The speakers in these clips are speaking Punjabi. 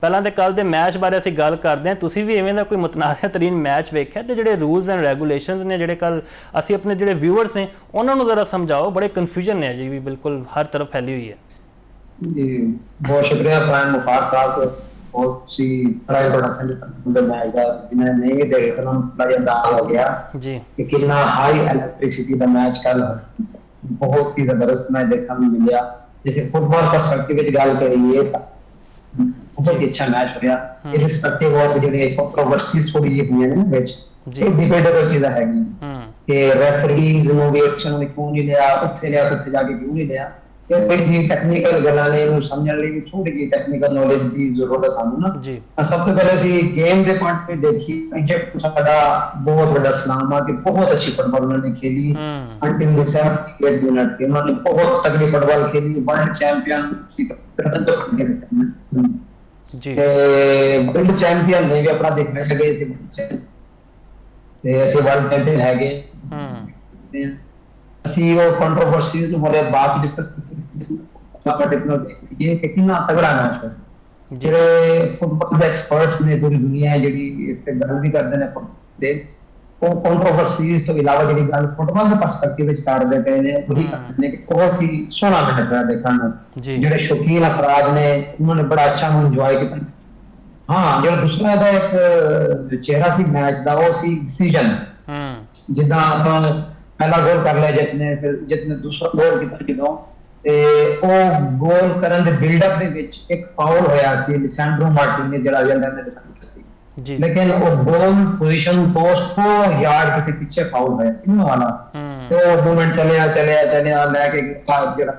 ਪਹਿਲਾਂ ਤੇ ਕੱਲ ਦੇ ਮੈਚ ਬਾਰੇ ਅਸੀਂ ਗੱਲ ਕਰਦੇ ਹਾਂ। ਤੁਸੀਂ ਵੀ ਇਵੇਂ ਦਾ ਕੋਈ ਮੁਤਨਾਜ਼ਿਆ ਤਰੀਨ ਮੈਚ ਵੇਖਿਆ ਤੇ ਜਿਹੜੇ ਰੂਲਸ ਐਂਡ ਰੈਗੂਲੇਸ਼ਨਸ ਨੇ ਜਿਹੜੇ ਕੱਲ ਅਸੀਂ ਆਪਣੇ ਜਿਹੜੇ ਵਿਊਅਰਸ ਨੇ ਉਹਨਾਂ ਨੂੰ ਜ਼ਰਾ ਸਮਝਾਓ। ਬੜੇ ਕਨਫਿਊਜ਼ਨ ਨੇ ਜੀ ਵੀ ਬਿਲਕੁਲ ਹਰ ਤਰਫ ਫੈਲੀ हुई है। जी बहुत शुक्रिया फरहान मुफाज साहब को। बहुत सी बड़ा प्रोडक्शन मैच का जिन्हें नहीं देखे तो बड़ा अंदाजा हो गया जी कि कितना हाई इलेक्ट्रिसिटी का मैच कल बहुत ही जबरदस्त मैच देखने को मिला। जैसे फुटबॉल पर्सपेक्टिव में गल करिए बहुत ही अच्छा मैच हो गया। इरिस्पेक्टिव ऑफ जो कंट्रोवर्सी थोड़ी जी हुई है विच एक डिबेटेबल चीज है कि रेफरीज नु भी एक्शन में क्यों नहीं लिया, उत्थे जाके क्यों नहीं लिया। ਇਹ ਬੜੀ ਟੈਕਨੀਕਲ ਗੱਲਾਂ ਨੇ, ਇਹਨੂੰ ਸਮਝਣ ਲਈ ਵੀ ਥੋੜੀ ਜਿਹੀ ਟੈਕਨੀਕਲ ਨੌਲੇਜ ਦੀ ਜ਼ਰੂਰਤ ਹੈ ਸਾਨੂੰ ਨਾ ਜੀ। ਸਭ ਤੋਂ ਪਹਿਲੇ ਅਸੀਂ ਗੇਮ ਦੇ ਪੁਆਇੰਟ ਤੇ ਦੇਖੀ ਇਜਿਪਟ ਸਾਡਾ ਬਹੁਤ ਵੱਡਾ ਸਲਾਮ ਆ ਕਿ ਬਹੁਤ ਅੱਛੀ ਫੁੱਟਬਾਲ ਉਹਨਾਂ ਨੇ ਖੇਲੀ ਅੰਟਿਲ ਦੀ 78 ਮਿੰਟ ਕੇ ਉਹਨਾਂ ਨੇ ਬਹੁਤ ਤਗੜੀ ਫੁੱਟਬਾਲ ਖੇਲੀ। ਵਰਲਡ ਚੈਂਪੀਅਨ ਸੀ ਕਰਨ ਤੋਂ ਜੀ ਵਰਲਡ ਚੈਂਪੀਅਨ ਨੇ ਵੀ ਆਪਣਾ ਦੇਖਣੇ ਲੱਗੇ ਸੀ ਤੇ ਅਸੀਂ ਵਰਲਡ ਚੈਂਪੀਅਨ ਹੈਗੇ। ਅਸੀਂ ਉਹ ਕੰਟਰੋਵਰਸੀ ਨੂੰ ਬਾਰੇ ਬਾਤ ਡਿਸਕਸ ये कितना तगड़ा मैच है। ਜਿਹੜੇ ਫੁੱਟਬਾਲ ਦੇ ਐਕਸਪਰਟਸ ਨੇ ਪੂਰੀ ਦੁਨੀਆ ਜਿਹੜੀ ਇੱਥੇ ਗੱਲ ਵੀ ਕਰਦੇ ਨੇ ਫੁੱਟਬਾਲ ਦੇ ਉਹ ਕੰਟਰੋਵਰਸੀਜ਼ ਤੋਂ ਇਲਾਵਾ ਜਿਹੜੀ ਗੱਲ ਫੁੱਟਬਾਲ ਦੇ ਪਰਸਪੈਕਟਿਵ ਵਿੱਚ ਕਰਦੇ ਪਏ ਨੇ ਉਹੀ ਕਰਦੇ ਨੇ ਕਿ ਬਹੁਤ ਹੀ ਸੋਹਣਾ ਮੈਚ ਹੈ ਦੇਖਣ ਨੂੰ। ਜਿਹੜੇ ਸ਼ੌਕੀਨ ਅਫਰਾਦ ਨੇ ਉਹਨਾਂ ਨੇ ਬੜਾ ਅੱਛਾ ਨੂੰ ਇੰਜੋਏ ਕੀਤਾ। ਹਾਂ ਜਿਹੜਾ ਦੂਸਰਾ ਦਾ ਇੱਕ ਚਿਹਰਾ ਸੀ ਮੈਚ ਦਾ ਉਹ ਸੀ ਡਿਸੀਜਨਸ। ਜਿੱਦਾਂ ਆਪਾਂ ਪਹਿਲਾ ਗੋਲ ਕਰ ਲਿਆ ਜਿਤਨੇ ਦੂਸਰਾ ਗੋਲ ਕੀਤਾ ਜਦੋਂ ਤੇ ਉਹ ਗੋਲ ਕਰਨ ਦੇ ਬਿਲਡਅਪ ਦੇ ਵਿੱਚ ਇੱਕ ਫਾਉਲ ਹੋਇਆ ਸੀ ਲਿਸੈਂਡਰੋ ਮਾਰਟੀਨੇਜ਼ ਜਿਹੜਾ ਅਰਜਨਟਾਈਨ ਦੇ ਡਿਫੈਂਡਰ ਸੀ ਲੇਕਿਨ ਉਹ ਗੋਲ ਪੋਜੀਸ਼ਨ ਤੋਂ 100 ਯਾਰਡ ਕਿਤੇ ਪਿੱਛੇ ਫਾਉਲ ਹੋਇਆ ਸੀ ਨਾ ਵਾਲਾ ਤੇ ਉਹ ਮੂਵਮੈਂਟ ਚੱਲਿਆ ਲੈ ਕੇ ਜਿਹੜਾ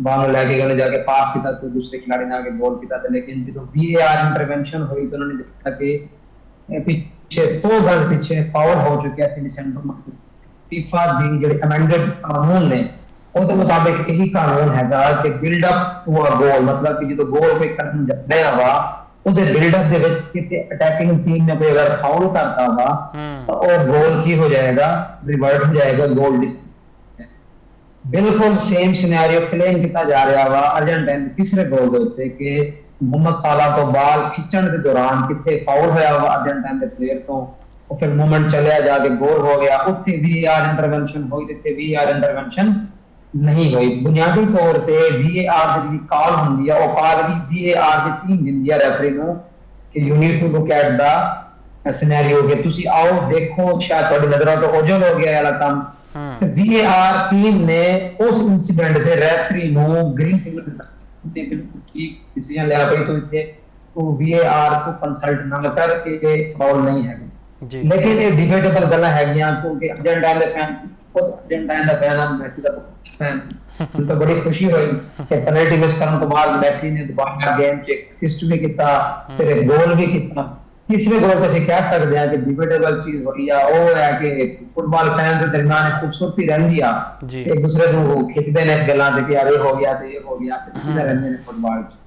ਬਾਹਰ ਲੈ ਕੇ ਗਏ ਜਾ ਕੇ ਪਾਸ ਕੀਤਾ ਤੇ ਦੂਸਰੇ ਖਿਡਾਰੀ ਨੇ ਆ ਕੇ ਗੋਲ ਕੀਤਾ ਤੇ ਲੇਕਿਨ ਜਦੋਂ VAR ਇੰਟਰਵੈਂਸ਼ਨ ਹੋਈ ਤਾਂ ਉਹਨਾਂ ਨੇ ਦੇਖਿਆ ਕਿ ਪਿੱਛੇ 2 ਗੋਲ ਪਿੱਛੇ ਫਾਉਲ ਹੋ ਚੁੱਕਿਆ ਸੀ ਲਿਸੈਂਡਰੋ ਮਾਰਟੀਨੇਜ਼। ਫੀਫਾ ਦੀ ਜਿਹੜੇ ਅਮੈਂਡਡ ਕਾਨੂੰਨ ਨੇ ਉਹਦੇ ਮੁਤਾਬਿਕ ਇਹੀ ਕਾਨੂੰਨ ਹੈਗਾ ਕਿ ਬਿਲਡਅਪ ਟੂ ਅ ਗੋਲ ਮਤਲਬ ਕਿ ਜਦੋਂ ਗੋਲ ਕੋਈ ਕਰਨ ਜਾਂਦਾ ਵਾ ਉਹਦੇ ਬਿਲਡਅਪ ਦੇ ਵਿੱਚ ਕਿਤੇ ਅਟੈਕਿੰਗ ਟੀਮ ਨੇ ਕੋਈ ਅਗਰ ਫਾਉਲ ਕਰਤਾ ਵਾ ਤਾਂ ਉਹ ਗੋਲ ਕੀ ਹੋ ਜਾਏਗਾ, ਰਿਵਰਟ ਹੋ ਜਾਏਗਾ ਗੋਲ। ਬਿਲਕੁਲ ਸੇਮ ਸਿਨੈਰੀਓ ਕਲੇਮ ਕੀਤਾ ਜਾ ਰਿਹਾ ਵਾ ਅਰਜਨਟਾਈਨ ਦੇ ਤੀਸਰੇ ਗੋਲ ਦੇ ਉੱਤੇ ਕਿ ਮੁਹੰਮਦ ਸਾਲਾ ਤੋਂ ਬਾਲ ਖਿੱਚਣ ਦੇ ਦੌਰਾਨ ਕਿਤੇ ਫਾਉਲ ਹੋਇਆ ਵਾ ਅਰਜਨਟਾਈਨ ਦੇ ਪਲੇਅਰ ਤੋਂ ਉਹ ਫਿਰ ਮੂਵਮੈਂਟ ਚੱਲਿਆ ਜਾ ਕੇ ਗੋਲ ਹੋ ਗਿਆ। ਉੱਥੇ VAR ਇੰਟਰਵੈਂਸ਼ਨ ਹੋਈ ਤੇ VAR ਇੰਟਰਵੈਂਸ਼ਨ ਨਹੀਂ ਹੋਈ। ਬੁਨਿਆਦੀ ਤੌਰ ਤੇ VAR ਦੀ ਜਿਹੜੀ ਕਾਲ ਹੁੰਦੀ ਆ ਉਹ ਕਾਲ ਵੀ VAR ਦੀ ਟੀਮ ਦਿੰਦੀ ਆ ਰੈਫਰੀ ਨੂੰ ਕਿ you need to look at the scenario ਕਿ ਤੁਸੀਂ ਆਓ ਦੇਖੋ ਸ਼ਾਇਦ ਤੁਹਾਡੀ ਨਜ਼ਰਾਂ ਤੋਂ ਓਝਲ ਹੋ ਗਿਆ ਵਾਲਾ ਕੰਮ। ਤੇ VAR ਟੀਮ ਨੇ ਉਸ ਇਨਸੀਡੈਂਟ ਤੇ ਰੈਫਰੀ ਨੂੰ ਗ੍ਰੀਨ ਸਿਗਨਲ ਦਿੱਤਾ ਤੇ ਬਿਲਕੁਲ ਠੀਕ ਡਿਸੀਜਨ ਲਿਆ ਪਈ ਤੂੰ VAR ਤੋਂ ਕੰਸਲਟ ਨਾ ਕਰ ਕਿ ਫਾਉਲ ਨਹੀਂ ਹੈ ਜੀ। ਲੇਕਿਨ ਇਹ ਡਿਬੇਟੇਬਲ ਗੱਲਾਂ ਹੈਗੀਆਂ ਕਿਉਂਕਿ ਅਰਜਨਟਾਈਨ ਦੇ ਫੈਨ ਅਰਜਨਟਾਈਨ ਦਾ ਫੈਨ ਆ ਮੈਸੀ ਦਾ ਮੈਨੂੰ ਤਾਂ ਬੜੀ ਖੁਸ਼ੀ ਹੋਈ ਕਿ ਪੈਨਲਟੀ ਮਿਸ ਕਰਨ ਤੋਂ ਬਾਅਦ ਮੈਸੀ ਨੇ ਦੁਬਾਰਾ ਗੇਮ 'ਚ ਅਸਿਸਟ ਵੀ ਕੀਤਾ ਫਿਰ ਗੋਲ ਵੀ ਕੀਤਾ। ਤੀਸਰੇ ਗੋਲ ਤੇ ਅਸੀਂ ਕਹਿ ਸਕਦੇ ਹਾਂ ਕਿ ਡਿਬੇਟੇਬਲ ਚੀਜ਼ ਹੋਈ ਆ ਉਹ ਹੈ ਕਿ ਫੁੱਟਬਾਲ ਫੈਨਸ ਦੇ ਦਰਮਿਆਨ ਖੂਬਸੂਰਤੀ ਰਹਿੰਦੀ ਆ ਇੱਕ ਦੂਸਰੇ ਨੂੰ ਖਿੱਚਦੇ ਨੇ ਇਸ ਗੱਲਾਂ ਤੇ ਕਿ ਯਾਰ ਇਹ ਹੋ ਗਿਆ ਤੇ ਇਹ ਹੋ ਗਿਆ ਤੇ ਰਹਿੰਦੇ ਨੇ ਫੁੱਟਬਾਲ 'ਚ।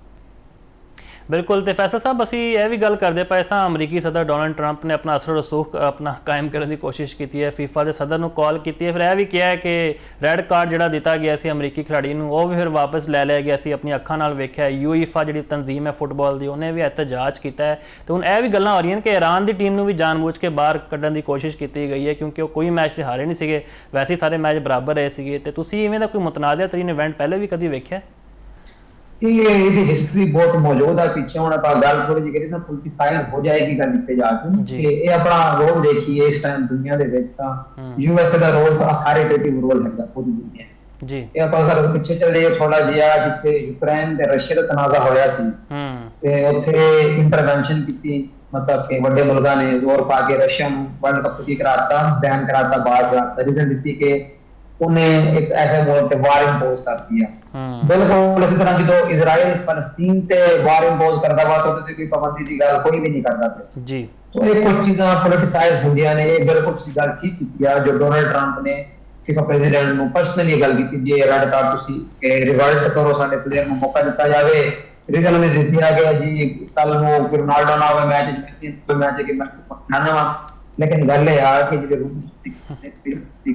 ਬਿਲਕੁਲ। ਤੇ ਫੈਸਲ ਸਾਹਿਬ ਅਸੀਂ ਇਹ ਵੀ ਗੱਲ ਕਰਦੇ ਪਏ ਸਾਂ ਅਮਰੀਕੀ ਸਦਰ ਡੋਨਲਡ ਟਰੰਪ ਨੇ ਆਪਣਾ ਅਸਰ ਰਸੂਖ ਆਪਣਾ ਕਾਇਮ ਕਰਨ ਦੀ ਕੋਸ਼ਿਸ਼ ਕੀਤੀ ਹੈ। ਫੀਫਾ ਦੇ ਸਦਰ ਨੂੰ ਕਾਲ ਕੀਤੀ ਹੈ, ਫਿਰ ਇਹ ਵੀ ਕਿਹਾ ਹੈ ਕਿ ਰੈੱਡ ਕਾਰਡ ਜਿਹੜਾ ਦਿੱਤਾ ਗਿਆ ਸੀ ਅਮਰੀਕੀ ਖਿਡਾਰੀ ਨੂੰ ਉਹ ਵੀ ਫਿਰ ਵਾਪਸ ਲੈ ਲਿਆ ਗਿਆ ਸੀ। ਆਪਣੀ ਅੱਖਾਂ ਨਾਲ ਵੇਖਿਆ UEFA ਜਿਹੜੀ ਤਨਜ਼ੀਮ ਹੈ ਫੁੱਟਬਾਲ ਦੀ ਉਹਨੇ ਵੀ ਇਹਤਜਾਜ ਕੀਤਾ ਹੈ। ਤੇ ਹੁਣ ਇਹ ਵੀ ਗੱਲਾਂ ਹੋ ਰਹੀਆਂ ਨੇ ਕਿ ਈਰਾਨ ਦੀ ਟੀਮ ਨੂੰ ਵੀ ਜਾਣਬੁੱਝ ਕੇ ਬਾਹਰ ਕੱਢਣ ਦੀ ਕੋਸ਼ਿਸ਼ ਕੀਤੀ ਗਈ ਹੈ ਕਿਉਂਕਿ ਉਹ ਕੋਈ ਮੈਚ ਤੇ ਹਾਰੇ ਨਹੀਂ ਸੀਗੇ, ਵੈਸੇ ਸਾਰੇ ਮੈਚ ਬਰਾਬਰ ਰਹੇ ਸੀਗੇ। ਤੇ ਤੁਸੀਂ ਇਵੇਂ ਦਾ ਕੋਈ ਮੁਤਨਾਜ਼ਿਆ ਤਰੀਨ ਇਵੈਂਟ ਪਹਿਲੇ ਵੀ ਕਦੀ ਵੇਖਿਆ? ਇਹਦੀ ਹਿਸਟਰੀ ਬਹੁਤ ਮੌਜੂਦ ਹੈ ਪਿੱਛੇ। ਹੁਣ ਆਪਾਂ ਗੱਲ ਥੋੜੀ ਜਿਹੀ ਕਰੀਏ ਤਾਂ ਪੋਲਿਟਿਸਾਈਜ਼ ਹੋ ਜਾਏਗੀ ਗੱਲ ਇੱਥੇ ਜਾ ਕੇ ਕਿ ਇਹ ਆਪਣਾ ਰੋਲ ਦੇਖੀਏ ਇਸ ਟਾਈਮ ਦੁਨੀਆ ਦੇ ਵਿੱਚ ਤਾਂ USA ਦਾ ਰੋਲ ਤਾਂ ਅਥਾਰਟੇਟਿਵ ਰੋਲ ਹੈਗਾ ਪੂਰੀ ਦੁਨੀਆ ਜੀ। ਇਹ ਆਪਾਂ ਅਗਰ ਪਿੱਛੇ ਚੱਲੇ ਥੋੜਾ ਜਿਹਾ ਜਿੱਥੇ ਯੂਕਰੇਨ ਤੇ ਰਸ਼ੀਆ ਦਾ ਤਨਾਜ਼ਾ ਹੋਇਆ ਸੀ ਤੇ ਉੱਥੇ ਇੰਟਰਵੈਂਸ਼ਨ ਕੀਤੀ ਮਤਲਬ ਕਿ ਵੱਡੇ ਮੁਲਕਾਂ ਨੇ ਜ਼ੋਰ ਪਾ ਕੇ ਰਸ਼ੀਆ ਨੂੰ ਵਰਲਡ ਕੱਪ ਦੀ ਕਰਾਤਾ ਬੈਨ ਕਰਾਤਾ ਬਾਹਰ ਕਰਾਤਾ ਰੀਜ਼ਨ ਦਿੱਤੀ ਕਿ ਉਹਨੇ ਇੱਕ ਐਸੇ ਮੁਲਕ ਤੇ ਵਾਰ ਇੰਪੋਜ਼ ਕਰਤੀ ਆ। ਬਿਲਕੁਲ ਇਸੇ ਤਰ੍ਹਾਂ ਜਦੋਂ ਇਜ਼ਰਾਈਲ ਫਲਸਤੀਨ ਤੇ ਵਾਰ ਇੰਪੋਜ਼ ਕਰਦਾ ਵਾ ਤਾਂ ਉਹਦੇ ਤੇ ਕੋਈ ਪਾਬੰਦੀ ਦੀ ਗੱਲ ਕੋਈ ਵੀ ਨਹੀਂ ਕਰਦਾ ਜੀ। ਤਾਂ ਇਹ ਕੁਝ ਚੀਜ਼ਾਂ ਪੋਲਿਟਿਸਾਈਜ਼ ਹੁੰਦੀਆਂ ਨੇ। ਇਹ ਬਿਲਕੁਲ ਤੁਸੀਂ ਗੱਲ ਠੀਕ ਕੀਤੀ ਆ ਜੋ ਡੋਨਲਡ ਟਰੰਪ ਨੇ ਫੀਫਾ ਪ੍ਰੈਜ਼ੀਡੈਂਟ ਨੂੰ ਪਰਸਨਲੀ ਗੱਲ ਕੀਤੀ ਜੇ ਰੈੱਡ ਕਾਰਡ ਤੁਸੀਂ ਰਿਵਰਟ ਕਰੋ ਸਾਡੇ ਪਲੇਅਰ ਨੂੰ ਮੌਕਾ ਦਿੱਤਾ ਜਾਵੇ। ਰੀਜ਼ਨ ਉਹਨੇ ਦਿੱਤੀ ਆ ਕਿ ਜੀ ਕੱਲ ਨੂੰ ਰੋਨਾਲਡੋ ਨਾ ਹੋਵੇ ਮੈਚ ਮੈਸੀ ਮੈਚ ਕਿ ਮੈਂ ਪਛਾਣਨਾ लेकिन गल है यार कि जो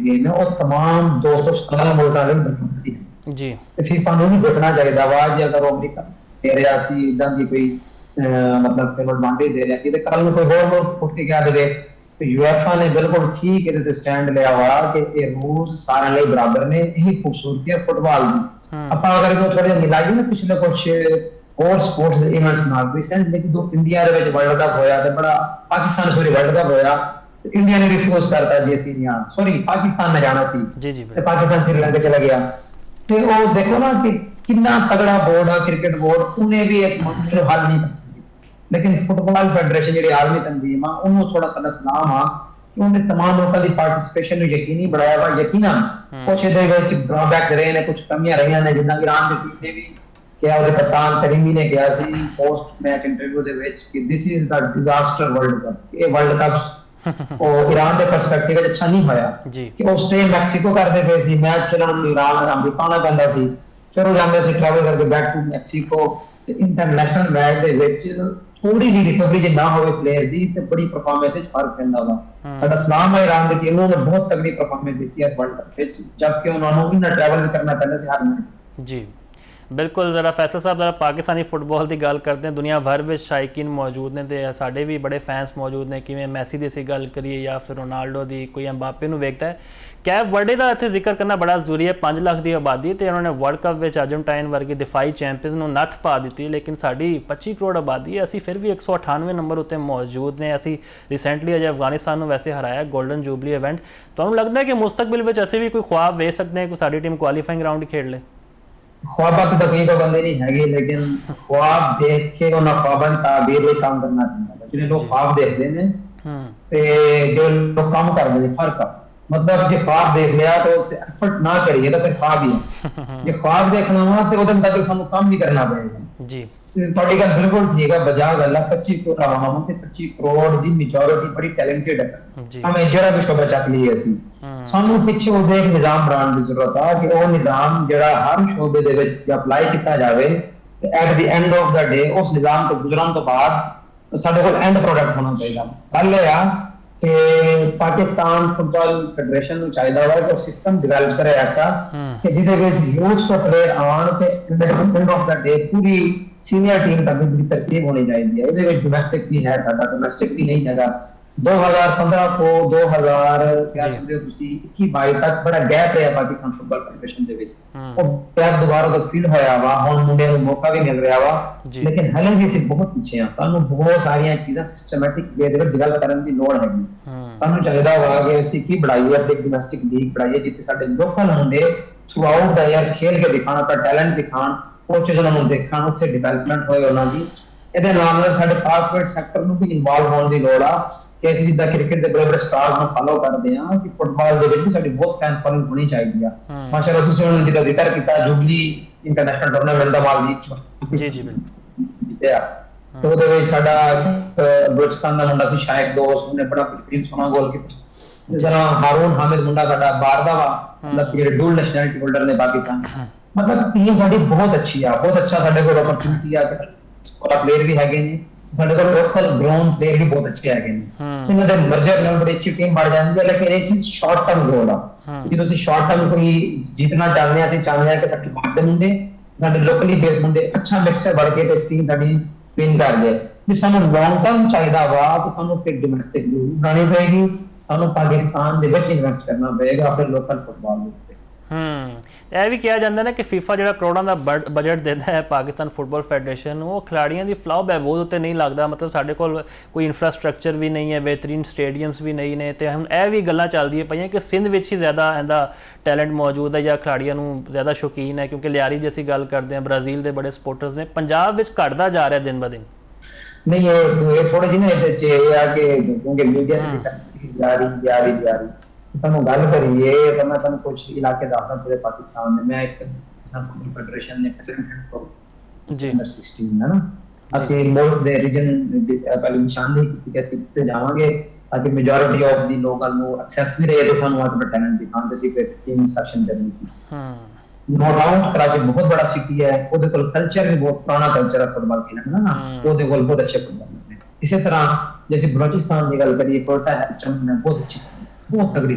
गेम है वो तमाम 217 मुल्कों में बनती है जी। फीफा ਨੂੰ ਵੀ ਦੇਖਣਾ ਚਾਹੀਦਾ ਵਾ ਜੇ ਅਗਰ ਅਮਰੀਕਾ ਦੇ ਰਿਹਾ ਸੀ, ਇਦਾਂ ਦੀ ਕੋਈ ਮਤਲਬ ਫਿਰ ਐਡਵਾਂਟੇਜ ਦੇ ਰਿਹਾ ਸੀ, ਤੇ ਕੱਲ ਨੂੰ ਕੋਈ ਹੋਰ ਉੱਠ ਕੇ ਕਹਿ ਦੇਵੇ ਤੇ ਯੂਐਫਏ ਨੇ ਬਿਲਕੁਲ ਠੀਕ ਇਹਦੇ ਤੇ ਸਟੈਂਡ ਲਿਆ ਵਾ ਕਿ ਇਹ ਰੂਲਸ ਸਾਰਿਆਂ ਲਈ ਬਰਾਬਰ ਨੇ। ਇਹੀ ਖੂਬਸੂਰਤੀ ਹੈ ਫੁੱਟਬਾਲ ਦੀ। ਆਪਾਂ ਅਗਰ ਕੋਈ ਥੋੜੇ ਮਿਲਾਈਏ ਨਾ ਪਿਛਲੇ ਕੁਝ ਹੋਰ ਸਪੋਰਟਸ ਦੇ ਇਵੈਂਟਸ ਨਾਲ, ਰੀਸੈਂਟਲੀ ਜਦੋਂ ਇੰਡੀਆ ਦੇ ਵਿੱਚ ਵਰਲਡ ਕੱਪ ਹੋਇਆ ਤੇ ਬੜਾ ਪਾਕਿਸਤਾਨ ਸੋਰੀ ਵਰਲਡ ਕੱਪ ਹੋਇਆ ਤੇ ਇੰਡੀਆ ਨੇ ਰਿਫਿਊਜ਼ ਕਰਤਾ ਜੀ ਅਸੀਂ ਨਹੀਂ ਆਣਾ, ਸੋਰੀ ਪਾਕਿਸਤਾਨ ਨੇ ਜਾਣਾ ਸੀ ਤੇ ਪਾਕਿਸਤਾਨ ਸ਼੍ਰੀਲੰਕਾ ਚਲਾ ਗਿਆ। ਤੇ ਉਹ ਦੇਖੋ ਨਾ ਕਿ ਕਿੰਨਾ ਤਗੜਾ ਬੋਰਡ ਆ ਕ੍ਰਿਕਟ ਬੋਰਡ, ਉਹਨੇ ਵੀ ਇਸ ਮਸਲੇ ਨੂੰ ਹੱਲ ਨਹੀਂ ਕਰ ਸਕੀ। ਲੇਕਿਨ ਫੁੱਟਬਾਲ ਫੈਡਰੇਸ਼ਨ ਜਿਹੜੀ ਆਲਮੀ ਤਨਜ਼ੀਮ ਆ ਉਹਨੂੰ ਥੋੜਾ ਸਾਡਾ ਸਲਾਮ ਆ ਕਿ ਉਹਨੇ तमाम ਲੋਕਾਂ ਦੀ ਪਾਰਟਿਸਿਪੇਸ਼ਨ ਨੂੰ ਯਕੀਨੀ ਬਣਾਇਆ ਵਾ। ਯਕੀਨਨ ਕੁਝ ਇਹਦੇ ਵਿੱਚ ਡਰਾਬੈਕਸ ਰਹੇ ਨੇ, ਕੁਝ ਕਮੀਆਂ ਰਹੀਆਂ ਨੇ, ਜਿੱਦਾਂ ਇਰਾਨ ਦੀ ਟੀਮ ਨੇ ਵੀ ਕਿਹਾ, ਉਹਦੇ ਕਪਤਾਨ ਕਰੀਮੀ ਨੇ ਕਿਹਾ ਸੀ ਪੋਸਟ ਮੈਚ ਇੰਟਰਵਿਊ ਦੇ ਵਿੱਚ ਕਿ this is the disaster world cup. ਇਹ ਵਰਲਡ ਕੱਪ ਉਹ ਇਰਾਨ ਦੇ ਪਰਸਪੈਕਟਿਵ ਵਿੱਚ ਅੱਛਾ ਨਹੀਂ ਹੋਇਆ ਕਿ ਉਹ ਸਟੇ ਮੈਕਸੀਕੋ ਕਰਦੇ ਪਏ ਸੀ, ਮੈਚ ਖੇਡਣ ਨੂੰ ਇਰਾਨ ਅਮਰੀਕਾ ਨਾਲ ਪੈਂਦਾ ਸੀ, ਫਿਰ ਉਹ ਜਾਂਦੇ ਸੀ ਟਰੈਵਲ ਕਰਕੇ ਬੈਕ ਟੂ ਮੈਕਸੀਕੋ। ਤੇ ਇੰਟਰਨੈਸ਼ਨਲ ਮੈਚ ਦੇ ਵਿੱਚ ਥੋੜੀ ਜਿਹੀ ਰਿਕਵਰੀ ਜੇ ਨਾ ਹੋਵੇ ਪਲੇਅਰ ਦੀ ਤੇ ਬੜੀ ਪਰਫਾਰਮੈਂਸ ਵਿੱਚ ਫਰਕ ਪੈਂਦਾ ਵਾ। ਸਾਡਾ ਸਲਾਮ ਹੈ ਇਰਾਨ ਦੀ ਟੀਮ ਨੂੰ, ਬਹੁਤ ਤਗੜੀ ਪਰਫਾਰਮੈਂਸ ਦਿੱਤੀ ਹੈ ਵਰਲਡ ਕੱਪ ਵਿੱਚ, ਜਦਕਿ ਉਹਨਾਂ ਨੂੰ ਵੀ ਨਾ ਟਰੈਵਲ ਵੀ ਕਰਨਾ ਪੈਂਦਾ ਸੀ ਹਰ ਮੈਚ। ਜੀ ਬਿਲਕੁਲ। ਜ਼ਰਾ ਫੈਸਲ ਸਾਹਿਬ ਜ਼ਰਾ ਪਾਕਿਸਤਾਨੀ ਫੁੱਟਬਾਲ ਦੀ ਗੱਲ ਕਰਦੇ ਹਾਂ, ਦੁਨੀਆ ਭਰ ਵਿੱਚ ਸ਼ਾਇਕੀਨ ਮੌਜੂਦ ਨੇ ਤੇ ਸਾਡੇ ਵੀ ਬੜੇ ਫੈਨਸ ਮੌਜੂਦ ਨੇ, ਕਿਵੇਂ ਮੈਸੀ ਦੀ ਅਸੀਂ ਗੱਲ ਕਰੀਏ ਜਾਂ ਫਿਰ ਰੋਨਾਲਡੋ ਦੀ, ਕੋਈ ਐਮਬਾਪੇ ਨੂੰ ਵੇਖਦਾ ਹੈ। ਕੈਪ ਵਰਡੇ ਦਾ ਇੱਥੇ ਜ਼ਿਕਰ ਕਰਨਾ ਬੜਾ ਜ਼ਰੂਰੀ ਹੈ। 5 ਲੱਖ ਦੀ ਆਬਾਦੀ ਤੇ ਉਹਨਾਂ ਨੇ ਵਰਲਡ ਕੱਪ ਵਿੱਚ ਅਰਜਨਟਾਈਨ ਵਰਗੇ ਦਿਫਾਈ ਚੈਂਪੀਅਨ ਨੂੰ ਨੱਥ ਪਾ ਦਿੱਤੀ, ਲੇਕਿਨ ਸਾਡੀ 25 ਕਰੋੜ ਆਬਾਦੀ ਹੈ, ਅਸੀਂ ਫਿਰ ਵੀ 198 ਨੰਬਰ ਉੱਤੇ ਮੌਜੂਦ ਨੇ। ਅਸੀਂ ਰੀਸੈਂਟਲੀ ਅਜੇ ਅਫਗਾਨਿਸਤਾਨ ਨੂੰ ਵੈਸੇ ਹਰਾਇਆ ਗੋਲਡਨ ਜੂਬਲੀ ਇਵੈਂਟ। ਤੁਹਾਨੂੰ ਲੱਗਦਾ ਹੈ ਕਿ ਮੁਸਤਕਬਲ ਵਿੱਚ ਅਸੀਂ ਵੀ ਕੋਈ ਖੁਆਬ ਵੇਖ ਸਕਦੇ ਹਾਂ ਕਿ ਸਾਡੀ ਟੀਮ ਕੁਆਲੀਫਾਈਂਗ ਰਾਊਂਡ ਹੀ ਖੇਡ ਲੇ? ख्वाबा की तकलीफ बंदे नहीं हैगी, लेकिन ख्वाब देख के उन्हें ख्वाबा की ताबीर में काम करना चाहिए। जिन्हें लोग ख्वाब देखते हैं ते जो लोग काम कर रहे हैं फर्क है। मतलब जो ख्वाब देख लिया तो एफर्ट ना करिए तो फिर ख्वाब ही है। ये ख्वाब देखना हुआ तो उधर तक सानू काम भी करना पड़ेगा जी। ਤੁਹਾਡੀ ਗੱਲ ਬਿਲਕੁਲ ਠੀਕ ਹੈ, ਬਜਾ ਗੱਲ ਹੈ। 25 ਕਰੋੜ ਆਵਾਮ ਤੇ 25 ਕਰੋੜ ਦੀ ਮੈਜੋਰਿਟੀ ਬੜੀ ਟੈਲੈਂਟਡ ਹੈ। ਹਮੇ ਜਿਹੜਾ ਵੀ ਸ਼ੋਭਾ ਚੱਕ ਲਈ ਅਸੀਂ, ਸਾਨੂੰ ਪਿੱਛੇ ਉਹਦੇ ਇੱਕ ਨਿਜ਼ਾਮ ਬਣਾਉਣ ਦੀ ਜ਼ਰੂਰਤ ਆ ਕਿ ਉਹ ਨਿਜ਼ਾਮ ਜਿਹੜਾ ਹਰ ਸ਼ੋਬੇ ਦੇ ਵਿੱਚ ਅਪਲਾਈ ਕੀਤਾ ਜਾਵੇ ਤੇ ਐਟ ਦੀ ਐਂਡ ਆਫ ਦਾ ਡੇ ਉਸ ਨਿਜ਼ਾਮ ਤੋਂ ਗੁਜ਼ਰਨ ਤੋਂ ਬਾਅਦ ਸਾਡੇ ਕੋਲ ਐਂਡ ਪ੍ਰੋਡਕਟ ਹੋਣਾ ਚਾਹੀਦਾ। ਗੱਲ ਇਹ ਆ ਕਿ ਪਾਕਿਸਤਾਨ ਫੁੱਟਬਾਲ ਫੈਡਰੇਸ਼ਨ ਨੂੰ ਚਾਹੀਦਾ ਵਾ ਕਿ ਸਿਸਟਮ ਡਿਵੈਲਪ ਕਰੇ ਐਸਾ ਕਿ ਜਿਹਦੇ ਵਿੱਚ ਯੂਥ ਤੋਂ ਪਲੇਅਰ ਆਉਣ ਤੇ end of the day Puri senior team ਤੱਕ ਦੀ ਤਰਤੀਬ ਹੋਣੀ ਚਾਹੀਦੀ ਹੈ। ਇਹਦੇ ਵਿੱਚ ਡੋਮੈਸਟਿਕ ਵੀ ਹੈ, ਸਾਡਾ ਡੋਮੈਸਟਿਕ ਵੀ ਨਹੀਂ ਹੈਗਾ। 2015 ਤੋਂ 2000 ਕਹਿ ਸਕਦੇ ਹੋ ਤੁਸੀਂ 21-22 ਤੱਕ ਬੜਾ ਗੈਪ ਰਿਹਾ ਪਾਕਿਸਤਾਨ ਫੁੱਟਬਾਲ ਫੈਡਰੇਸ਼ਨ ਦੇ ਵਿੱਚ। ਉਹ ਗੈਪ ਦੁਬਾਰਾ ਤੋਂ ਫਿਲ ਹੋਇਆ ਵਾ, ਹੁਣ ਮੁੰਡਿਆਂ ਨੂੰ ਮੌਕਾ ਵੀ ਮਿਲ ਰਿਹਾ ਵਾ, ਲੇਕਿਨ ਹਲੇ ਵੀ ਅਸੀਂ ਬਹੁਤ ਪਿੱਛੇ ਆ। ਸਾਨੂੰ ਬਹੁਤ ਸਾਰੀਆਂ ਚੀਜ਼ਾਂ ਸਿਸਟਮੈਟਿਕ ਵੇ ਦੇ ਵਿੱਚ ਡਿਵੈਲਪ ਕਰਨ ਦੀ ਲੋੜ ਹੈਗੀ। ਸਾਨੂੰ ਚਾਹੀਦਾ ਵਾ ਕਿ ਅਸੀਂ ਕੀ ਬਣਾਈਏ, ਆਪਣੀ ਡੋਮੈਸਟਿਕ ਲੀਗ ਬਣਾਈਏ ਜਿੱਥੇ ਸਾਡੇ ਲੋਕਲ ਮੁੰਡੇ ਥਰੂਆਊਟ ਦਾ ਯਾਰ ਖੇਲ ਕੇ ਦਿਖਾਣ, ਆਪਣਾ ਟੈਲੈਂਟ ਦਿਖਾਣ, ਕੋਚਿਸ ਉਹਨਾਂ ਨੂੰ ਦੇਖਣ, ਉੱਥੇ ਡਿਵੈਲਪਮੈਂਟ ਹੋਏ ਉਹਨਾਂ ਦੀ। ਇਹਦੇ ਨਾਲ ਸਾਡੇ ਕਾਰਪੋਰੇਟ ਸੈਕਟਰ ਨੂੰ ਵੀ ਇਨਵੋਲਵ ਹੋਣ ਦੀ ਲੋੜ ਆ ਕਿ ਅਸੀਂ ਜਿੱਦਾਂ ਕ੍ਰਿਕਟ ਦੇ ਬੜੇ ਸਟਾਰਸ ਨੂੰ ਫਾਲੋ ਕਰਦੇ ਆ ਕਿ ਫੁੱਟਬਾਲ ਦੇ ਵਿੱਚ ਵੀ ਸਾਡੀ ਬਹੁਤ ਫੈਨ ਫੋਲੋਇੰਗ ਹੋਣੀ ਚਾਹੀਦੀ ਆ। ਮਾਸ਼ਾਅੱਲਾ ਤੁਸੀਂ ਉਹਨਾਂ ਨੇ ਜ਼ਿਕਰ ਕੀਤਾ ਜੁਬਲੀ ਇੰਟਰਨੈਸ਼ਨਲ ਟੂਰਨਾਮੈਂਟ ਦਾ ਮਾਲਕ ਜੀ ਜਿੱਤਿਆ ਤੇ ਉਹਦੇ ਵਿੱਚ ਸਾਡਾ ਬਲੋਚਿਸਤਾਨ ਦਾ ਮੁੰਡਾ ਸੀ ਸ਼ਾਇਕ ਦੋਸਤ, ਉਹਨੇ ਬੜਾ ਬੇਹਤਰੀਨ ਸੋਨਾ ਗੋਲ ਕੀਤਾ। ਜਿਸ ਤਰ੍ਹਾਂ ਹਾਰੂਨ ਹਾਮਿਦ ਮੁੰਡਾ ਸਾਡਾ ਬਾਹਰ ਦਾ ਵਾ, ਮਤਲਬ ਜਿਹੜੇ ਡੂਲ ਨੈਸ਼ਨੈਲਿਟੀ ਹੋਲਡਰ ਨੇ ਪਾਕਿਸਤਾਨ। ਮਤਲਬ ਟੀਮ ਸਾਡੀ ਬਹੁਤ ਅੱਛੀ ਆ, ਬਹੁਤ ਅੱਛਾ ਸਾਡੇ ਕੋਲ ਓਪਰਚੁਨਿਟੀ ਆ ਕਿ ਸਕੋਰ ਪਲੇਅਰ ਵੀ ਹੈਗੇ ਨੇ, ਸਾਡੇ ਕੋਲ ਲੋਕਲ ਗਰਾਊਂਡ ਪਲੇਅਰ ਵੀ ਬਹੁਤ ਅੱਛੇ ਹੈਗੇ ਨੇ। ਇਹਨਾਂ ਦੇ ਮਰਜਰ ਨਾਲ ਬੜੀ ਅੱਛੀ ਟੀਮ ਬਣ ਜਾਂਦੀ ਹੈ, ਲੇਕਿਨ ਇਹ ਚੀਜ਼ ਸ਼ਾਰਟ ਟਰਮ ਗੋਲ ਆ ਕਿ ਤੁਸੀਂ ਸ਼ਾਰਟ ਟਰਮ ਕੋਈ ਜਿੱਤਣਾ ਚਾਹੁੰਦੇ ਆ, ਅਸੀਂ ਚਾਹੁੰਦੇ ਆ ਕਿ ਸਾਡੇ ਬਾਹਰ ਮੁੰਡੇ ਸਾਡੇ ਲੋਕਲੀ ਬੇਸ ਮੁੰਡੇ ਅੱਛਾ ਮਿਕਸਚਰ ਬਣ ਕੇ ਤੇ ਟੀਮ ਸਾਡੀ ਵਿਨ ਕਰ ਜਾਏ। ਜੇ ਸਾਨੂੰ ਲੌਂਗ ਟਰਮ ਚਾਹੀਦਾ ਵਾ ਤਾਂ ਸਾਨੂੰ ਫਿਰ ਡੋਮੈਸਟਿਕ ਲੀਗ ਬਣਾਉਣੀ ਪਏਗੀ, ਸਾਨੂੰ ਪਾਕਿਸਤਾਨ ਦੇ ਵਿੱਚ ਇਨਵੈਸਟ ਕਰਨਾ ਪਏਗਾ ਆਪਣੇ ਲੋਕਲ ਫੁੱਟਬਾਲ ਦੇ ਉੱਤੇ। ਇਹ ਵੀ ਕਿਹਾ ਜਾਂਦਾ ਨਾ ਕਿ ਫੀਫਾ ਜਿਹੜਾ ਕਰੋੜਾਂ ਦਾ ਬਜਟ ਦਿੰਦਾ ਹੈ ਪਾਕਿਸਤਾਨ ਫੁੱਟਬਾਲ ਫੈਡਰੇਸ਼ਨ ਨੂੰ, ਉਹ ਖਿਡਾਰੀਆਂ ਦੀ ਫਲਾਓ ਬਹਿਬੂਦ ਉੱਤੇ ਨਹੀਂ ਲੱਗਦਾ। ਮਤਲਬ ਸਾਡੇ ਕੋਲ ਕੋਈ ਇਨਫਰਾਸਟ੍ਰਕਚਰ ਵੀ ਨਹੀਂ ਹੈ, ਬਿਹਤਰੀਨ ਸਟੇਡੀਅਮਸ ਵੀ ਨਹੀਂ ਨੇ, ਤੇ ਹੁਣ ਇਹ ਵੀ ਗੱਲਾਂ ਚੱਲਦੀਆਂ ਪਈਆਂ ਕਿ ਸਿੰਧ ਵਿੱਚ ਹੀ ਜ਼ਿਆਦਾ ਇਹਦਾ ਟੈਲੈਂਟ ਮੌਜੂਦ ਹੈ ਜਾਂ ਖਿਡਾਰੀਆਂ ਨੂੰ ਜ਼ਿਆਦਾ ਸ਼ੌਕੀਨ ਹੈ, ਕਿਉਂਕਿ ਲਿਆਰੀ ਦੀ ਅਸੀਂ ਗੱਲ ਕਰਦੇ ਹਾਂ, ਬ੍ਰਾਜ਼ੀਲ ਦੇ ਬੜੇ ਸਪੋਰਟਰਸ ਨੇ। ਪੰਜਾਬ ਵਿੱਚ ਘਟਦਾ ਜਾ ਰਿਹਾ ਦਿਨ ਬ ਦਿਨ। ਨਹੀਂ ਇਹ ਥੋੜੇ ਜਿਹੇ ਨਾ ਇਹਦੇ 'ਚ ਇਹ ਆ ਕਿ ਕਿਉਂਕਿ ਮੀਡੀਆ ਦੀ ਯਾਰੀ ਤੁਹਾਨੂੰ ਗੱਲ ਕਰੀਏ ਤਾਂ ਮੈਂ ਤੁਹਾਨੂੰ ਕੁਝ ਇਲਾਕੇ ਦੱਸਦਾ ਪੂਰੇ ਪਾਕਿਸਤਾਨ ਦੇ। ਮੈਂ ਇੱਕ ਫੁੱਟਬਾਲ ਫੈਡਰੇਸ਼ਨ ਨੇ ਜੀ ਸਿਸਟਮ ਹੈ ਨਾ, ਅਸੀਂ ਮੁਲਕ ਦੇ ਰੀਜਨ ਪਹਿਲੇ ਨਿਸ਼ਾਨਦੇਹੀ ਕੀਤੀ ਕਿ ਅਸੀਂ ਕਿੱਥੇ ਜਾਵਾਂਗੇ ਤਾਂ ਕਿ ਮੈਜੋਰਿਟੀ ਆਫ ਦੀ ਲੋਕਾਂ ਨੂੰ ਐਕਸੈਸ ਵੀ ਰਹੇ ਤੇ ਸਾਨੂੰ ਆਪਣਾ ਟੈਲੈਂਟ ਦਿਖਾਉਣ ਸੀ। ਫਿਰ ਟੀਮ ਸੈਸ਼ਨ ਕਰਨੀ ਸੀ। ਨੋ ਡਾਊਟ ਕਰਾਚੀ ਬਹੁਤ ਬੜਾ ਸਿਟੀ ਹੈ, ਉਹਦੇ ਕੋਲ ਕਲਚਰ ਵੀ ਬਹੁਤ ਪੁਰਾਣਾ ਕਲਚਰ ਹੈ ਫੁੱਟਬਾਲ ਖੇਡਣ ਦਾ, ਉਹਦੇ ਕੋਲ ਬਹੁਤ ਅੱਛੇ ਫੁੱਟਬਾਲ ਨੇ। ਇਸੇ ਤਰ੍ਹਾਂ जैसे बलोचिस्तान की गल करिए कोटा है बहुत अच्छी बहुत तगड़ी।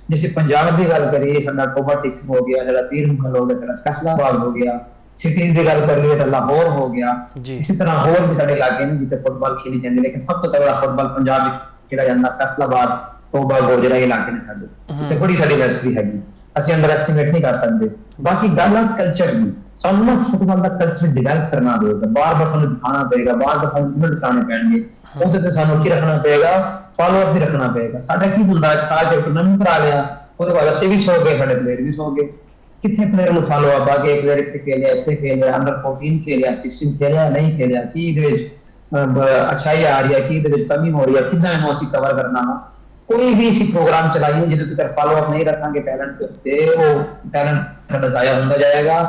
जैसे पंजाब की गल करिए साडा टोबा टिक्स हो गया, जरा पीर मुगल हो गया, फैसलाबाद हो गया, ਸਿਟੀਜ਼ ਦੀ ਗੱਲ ਕਰ ਲਈਏ ਤਾਂ ਲਾਹੌਰ ਹੋ ਗਿਆ, ਜੀ ਇਸੇ ਤਰ੍ਹਾਂ ਹੋਰ ਵੀ ਸਾਡੇ ਇਲਾਕੇ ਨੇ ਜਿੱਥੇ ਫੁੱਟਬਾਲ ਖੇਲੀ ਜਾਂਦੀ, ਲੇਕਿਨ ਸਭ ਤੋਂ ਤਗੜਾ ਫੁੱਟਬਾਲ ਪੰਜਾਬ ਵਿੱਚ ਖੇਡਿਆ ਜਾਂਦਾ ਫੈਸਲਾਬਾਦ, ਟੋਬਾ, ਗੋਜਰਾ ਇਲਾਕੇ ਨੇ ਸਾਡੇ, ਤੇ ਬੜੀ ਸਾਡੀ ਨਰਸਰੀ ਹੈਗੀ, ਅਸੀਂ ਅੰਡਰ ਐਸਟੀਮੇਟ ਨਹੀਂ ਕਰ ਸਕਦੇ। ਬਾਕੀ ਗੱਲ ਆ ਕਲਚਰ ਦੀ, ਸਾਨੂੰ ਨਾ ਫੁੱਟਬਾਲ ਦਾ ਕਲਚਰ ਡਿਵੈਲਪ ਕਰਨਾ ਪਏਗਾ, ਬਾਰ-ਬਾਰ ਸਾਨੂੰ ਦਿਖਾਉਣਾ ਪਏਗਾ, ਬਾਰ-ਬਾਰ ਸਾਨੂੰ ਇਵੈਂਟ ਦਿਖਾਉਣੇ ਪੈਣਗੇ, ਉਹਦੇ ਤੇ ਸਾਨੂੰ ਕੀ ਰੱਖਣਾ ਪਏਗਾ, ਫਾਲੋ ਅਪ ਵੀ ਰੱਖਣਾ ਪਏਗਾ। ਸਾਡਾ ਕੀ ਹੁੰਦਾ ਸਾਲ ਚ ਟੂਰਨਾਮੈਂਟ ਕਰਾ ਲਿਆ, ਉਹਦੇ ਬਾਅਦ ਅਸੀਂ ਵੀ ਸੋ ਗਏ, ਸਾਡੇ ਪਲੇਅਰ ਵੀ ਸੋ ਗਏ, ਕਿੱਥੇ ਪਲੇਅਰ ਨੂੰ ਫਾਲੋ ਅਪ ਆ ਕੇ ਇੱਕ ਵਾਰ ਇੱਥੇ ਖੇਲਿਆ, ਇੱਥੇ ਖੇਲਿਆ, ਅੰਡਰ 14 ਖੇਲਿਆ, 16 ਖੇਲਿਆ, ਨਹੀਂ ਖੇਲਿਆ, ਕੀ ਇਹਦੇ ਵਿੱਚ ਅੱਛਾਈ ਆ ਰਹੀ ਹੈ, ਕੀ ਇਹਦੇ ਵਿੱਚ ਕਮੀ ਹੋ ਰਹੀ ਹੈ, ਕਿੱਦਾਂ ਇਹਨੂੰ ਅਸੀਂ ਕਵਰ ਕਰਨਾ ਵਾ। ਕੋਈ ਵੀ ਅਸੀਂ ਪ੍ਰੋਗਰਾਮ ਚਲਾਈਏ ਜਿਹਦੇ ਤੇ ਫਾਲੋ ਅਪ ਨਹੀਂ ਰੱਖਾਂਗੇ ਟੈਲੈਂਟ ਤੇ, ਉਹ ਟੈਲੈਂਟ ਸਾਡਾ ਜ਼ਾਇਆ ਹੁੰਦਾ ਜਾਏਗਾ,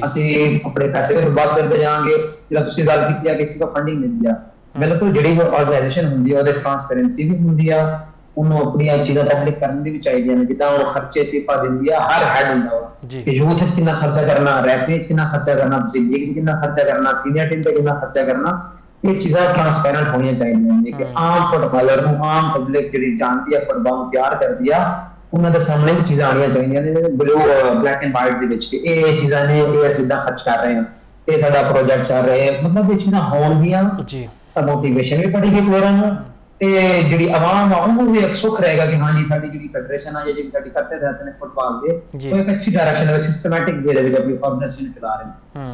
ਅਸੀਂ ਆਪਣੇ ਪੈਸੇ ਵੀ ਬਰਬਾਦ ਕਰਦੇ ਜਾਵਾਂਗੇ। ਜਿਹੜਾ ਤੁਸੀਂ ਗੱਲ ਕੀਤੀ ਹੈ ਕਿਸੇ ਕੋ ਫੰਡਿੰਗ ਨਹੀਂ ਆ, ਬਿਲਕੁਲ ਜਿਹੜੀ ਆਰਗੇਨਾਈਜੇਸ਼ਨ ਹੁੰਦੀ ਹੈ ਉਹਦੇ ਟ੍ਰਾਂਸਪੇਰੈਂਸੀ ਵੀ ਹੁੰਦੀ ਆ, ਉਹਨੂੰ ਆਪਣੀਆਂ ਚੀਜ਼ਾਂ ਪਬਲਿਕ ਕਰਨ ਦੀ ਵੀ ਚਾਹੀਦੀਆਂ ਨੇ, ਜਿੱਦਾਂ ਉਹ ਖਰਚੇ ਫੀਫਾ ਦਿੰਦੀ ਆ, ਹਰ ਹੈਡ ਹੁੰਦਾ ਵਾ ਕਿ ਯੂਥ ਵਿੱਚ ਕਿੰਨਾ ਖਰਚਾ ਕਰਨਾ, ਰੈਫਰੀ ਵਿੱਚ ਕਿੰਨਾ ਖਰਚਾ ਕਰਨਾ, ਲੀਗ ਵਿੱਚ ਕਿੰਨਾ ਖਰਚਾ ਕਰਨਾ, ਸੀਨੀਅਰ ਟੀਮ ਤੇ ਕਿੰਨਾ ਖਰਚਾ ਕਰਨਾ, ਇਹ ਚੀਜ਼ਾਂ ਟ੍ਰਾਂਸਪੇਰੈਂਟ ਹੋਣੀਆਂ ਚਾਹੀਦੀਆਂ ਨੇ ਕਿ ਆਮ ਫੁੱਟਬਾਲਰ ਨੂੰ, ਆਮ ਪਬਲਿਕ ਜਿਹੜੀ ਜਾਣਦੀ ਆ ਫੁੱਟਬਾਲ ਨੂੰ ਪਿਆਰ ਕਰਦੀ ਆ, ਉਹਨਾਂ ਦੇ ਸਾਹਮਣੇ ਵੀ ਚੀਜ਼ਾਂ ਆਉਣੀਆਂ ਚਾਹੀਦੀਆਂ ਨੇ ਬਲੂ ਬਲੈਕ ਐਂਡ ਵਾਈਟ ਦੇ ਵਿੱਚ ਕਿ ਇਹ ਚੀਜ਼ਾਂ ਨੇ, ਇਹ ਅਸੀਂ ਇਦਾਂ ਖਰਚ ਕਰ ਰਹੇ ਹਾਂ, ਇਹ ਸਾਡਾ ਪ੍ਰੋਜੈਕਟ ਚੱਲ ਰਿਹਾ ਹੈ, ਮਤਲਬ ਇਹ ਚੀਜ਼ਾਂ ਹੋਣਗੀਆਂ ਤਾਂ ਮੋਟੀਵੇਸ਼ਨ ਵੀ ਪੜੇਗੀ ਪਲੇਅਰਾਂ ਨੂੰ, ਤੇ ਜਿਹੜੀ ਆਵਾਮ ਆ ਉਹਨੂੰ ਵੀ ਇੱਕ ਸੁੱਖ ਰਹੇਗਾ ਕਿ ਹਾਂਜੀ ਸਾਡੀ ਜਿਹੜੀ ਫੈਡਰੇਸ਼ਨ ਆ ਜਾਂ ਜਿਹੜੀ ਸਾਡੀ ਕਰਤੇ ਰਹਿਤੇ ਨੇ ਫੁੱਟਬਾਲ ਦੇ, ਉਹ ਇੱਕ ਅੱਛੀ ਡਾਇਰੈਕਸ਼ਨ ਹੈ, ਸਿਸਟਮੈਟਿਕ ਵੇ ਦੇ ਵਿੱਚ ਆਪਣੀ ਆਰਗੇਨਾਈਜੇਸ਼ਨ ਚਲਾ ਰਹੇ ਨੇ।